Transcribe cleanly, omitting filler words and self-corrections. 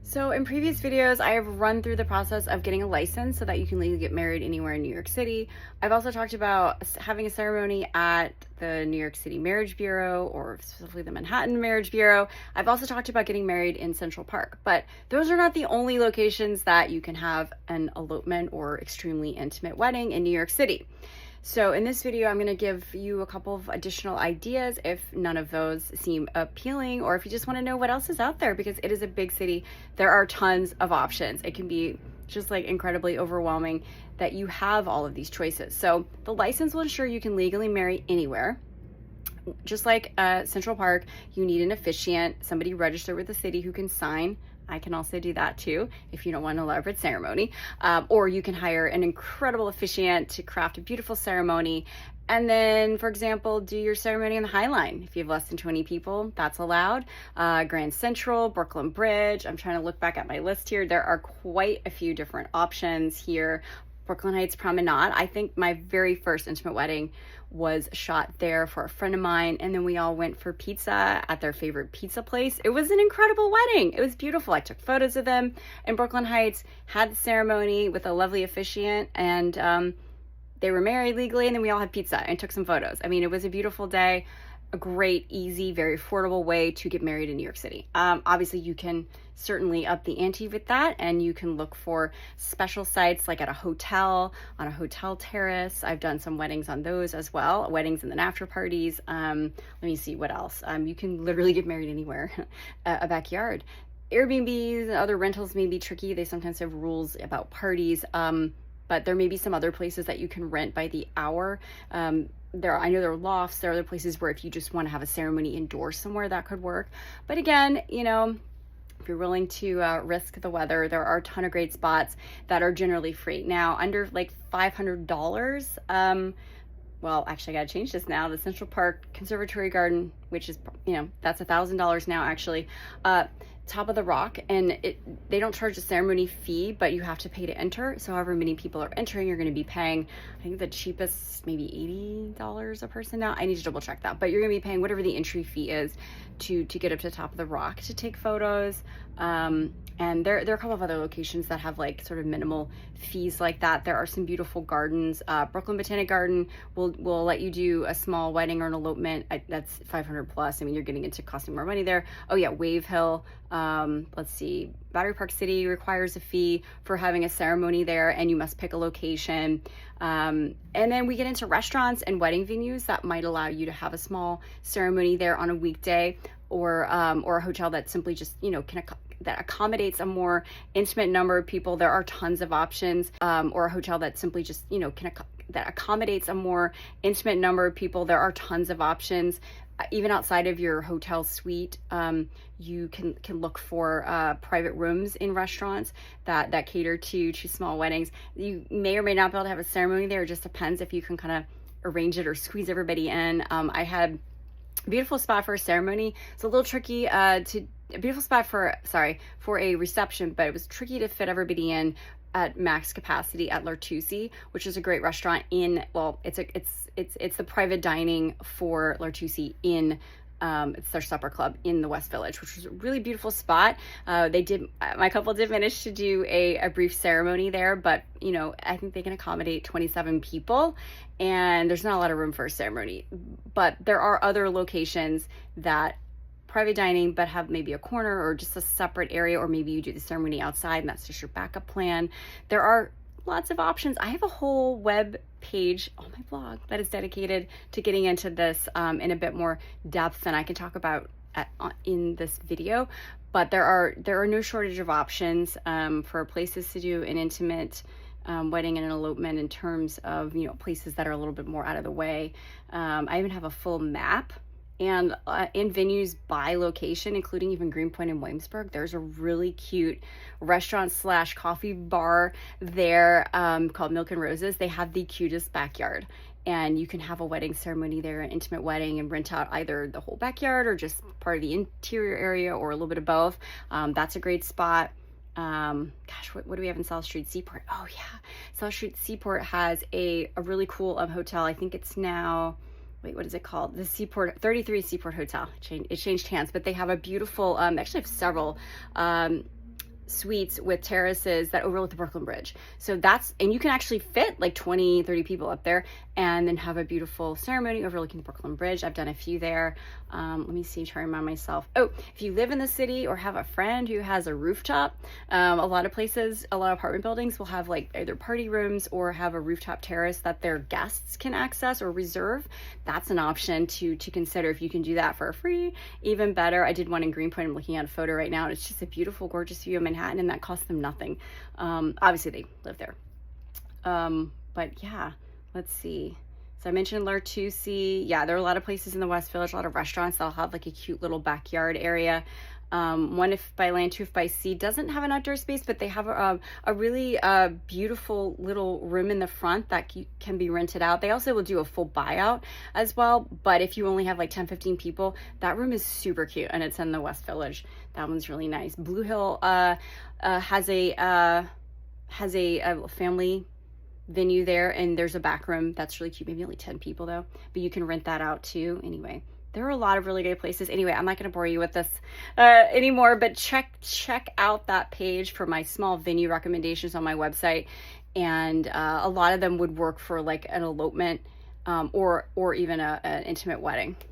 So in previous videos, I have run through the process of getting a license so that you can legally get married anywhere in New York City. I've also talked about having a ceremony at the New York City Marriage Bureau, or specifically the Manhattan Marriage Bureau. I've also talked about getting married in Central Park, but those are not the only locations that you can have an elopement or extremely intimate wedding in New York City. So in this video, I'm going to give you a couple of additional ideas if none of those seem appealing, or if you just want to know what else is out there, because it is a big city. There are tons of options. It can be just like incredibly overwhelming that you have all of these choices. So the license will ensure you can legally marry anywhere. Just like Central Park, you need an officiant, somebody registered with the city who can sign. I can also do that too if you don't want an elaborate ceremony. Or you can hire an incredible officiant to craft a beautiful ceremony. And then, for example, do your ceremony on the High Line. If you have less than 20 people, that's allowed. Grand Central, Brooklyn Bridge. I'm trying to look back at my list here. There are quite a few different options here. Brooklyn Heights Promenade. I think my very first intimate wedding was shot there for a friend of mine, and then we all went for pizza at their favorite pizza place. It was an incredible wedding. It was beautiful. I took photos of them in Brooklyn Heights, had the ceremony with a lovely officiant, and they were married legally, and then we all had pizza and took some photos. I mean, it was a beautiful day. A great, easy, very affordable way to get married in New York City. Obviously, you can certainly up the ante with that, and you can look for special sites like at a hotel, on a hotel terrace. I've done some weddings on those as well, weddings and then after parties. Let me see what else. You can literally get married anywhere, a backyard. Airbnbs and other rentals may be tricky. They sometimes have rules about parties, but there may be some other places that you can rent by the hour. I know there are lofts, there are other places where if you just want to have a ceremony indoors somewhere, that could work. But again, you know, if you're willing to risk the weather, there are a ton of great spots that are generally free. Now, under like $500, well, actually I gotta change this now. The Central Park Conservatory Garden, which is, you know, that's $1,000 now actually. Top of the Rock, and they don't charge a ceremony fee, but you have to pay to enter. So however many people are entering, you're going to be paying, I think the cheapest maybe $80 a person now. I need to double check that, but you're going to be paying whatever the entry fee is to get up to the top of the rock to take photos. And there are a couple of other locations that have like sort of minimal fees like that. There are some beautiful gardens. Brooklyn Botanic Garden will let you do a small wedding or an elopement. That's 500 plus. I mean, you're getting into costing more money there. Oh yeah, Wave Hill. Let's see, Battery Park City requires a fee for having a ceremony there, and you must pick a location. And then we get into restaurants and wedding venues that might allow you to have a small ceremony there on a weekday, or a hotel that simply just, you know, that accommodates a more intimate number of people. There are tons of options. Or a hotel that simply just, you know, that accommodates a more intimate number of people. There are tons of options. Even outside of your hotel suite, you can look for private rooms in restaurants that cater to small weddings. You may or may not be able to have a ceremony there. It just depends if you can kind of arrange it or squeeze everybody in. I had a beautiful spot for a ceremony. It's a little tricky a beautiful spot for a reception, but it was tricky to fit everybody in at max capacity at L'Artusi, which is a great restaurant it's the private dining for L'Artusi in it's their supper club in the West Village, which was a really beautiful spot. My couple did manage to do a brief ceremony there, but you know, I think they can accommodate 27 people, and there's not a lot of room for a ceremony. But there are other locations that private dining, but have maybe a corner or just a separate area, or maybe you do the ceremony outside and that's just your backup plan. There are lots of options. I have a whole web page on my blog that is dedicated to getting into this in a bit more depth than I can talk about in this video. But there are no shortage of options for places to do an intimate wedding and an elopement, in terms of, you know, places that are a little bit more out of the way. I even have a full map. And in venues by location, including even Greenpoint and Williamsburg, there's a really cute restaurant / coffee bar there called Milk and Roses. They have the cutest backyard, and you can have a wedding ceremony there, an intimate wedding, and rent out either the whole backyard or just part of the interior area, or a little bit of both. That's a great spot. Gosh, what do we have in South Street Seaport? Oh yeah, South Street Seaport has a really cool hotel. I think it's now, wait, what is it called? The Seaport, 33 Seaport Hotel. It changed hands, but they have a beautiful, actually have several suites with terraces that overlook the Brooklyn Bridge. So that's, and you can actually fit like 20, 30 people up there and then have a beautiful ceremony overlooking the Brooklyn Bridge. I've done a few there. Let me see, try to remind myself. Oh, if you live in the city or have a friend who has a rooftop, a lot of places, a lot of apartment buildings will have like either party rooms or have a rooftop terrace that their guests can access or reserve. That's an option to consider. If you can do that for free, even better. I did one in Greenpoint. I'm looking at a photo right now, and it's just a beautiful, gorgeous view of Manhattan, and that costs them nothing. Obviously they live there. But yeah, let's see. So I mentioned L'Artusi. Yeah, there are a lot of places in the West Village, a lot of restaurants that'll have like a cute little backyard area. One If by Land, Two If by Sea doesn't have an outdoor space, but they have a really beautiful little room in the front that can be rented out. They also will do a full buyout as well, but if you only have like 10, 15 people, that room is super cute, and it's in the West Village. That one's really nice. Blue Hill has a family venue there, and there's a back room that's really cute. Maybe only 10 people though, but you can rent that out too. Anyway, there are a lot of really great places. Anyway, I'm not going to bore you with this anymore, but check out that page for my small venue recommendations on my website. And a lot of them would work for like an elopement or even an intimate wedding.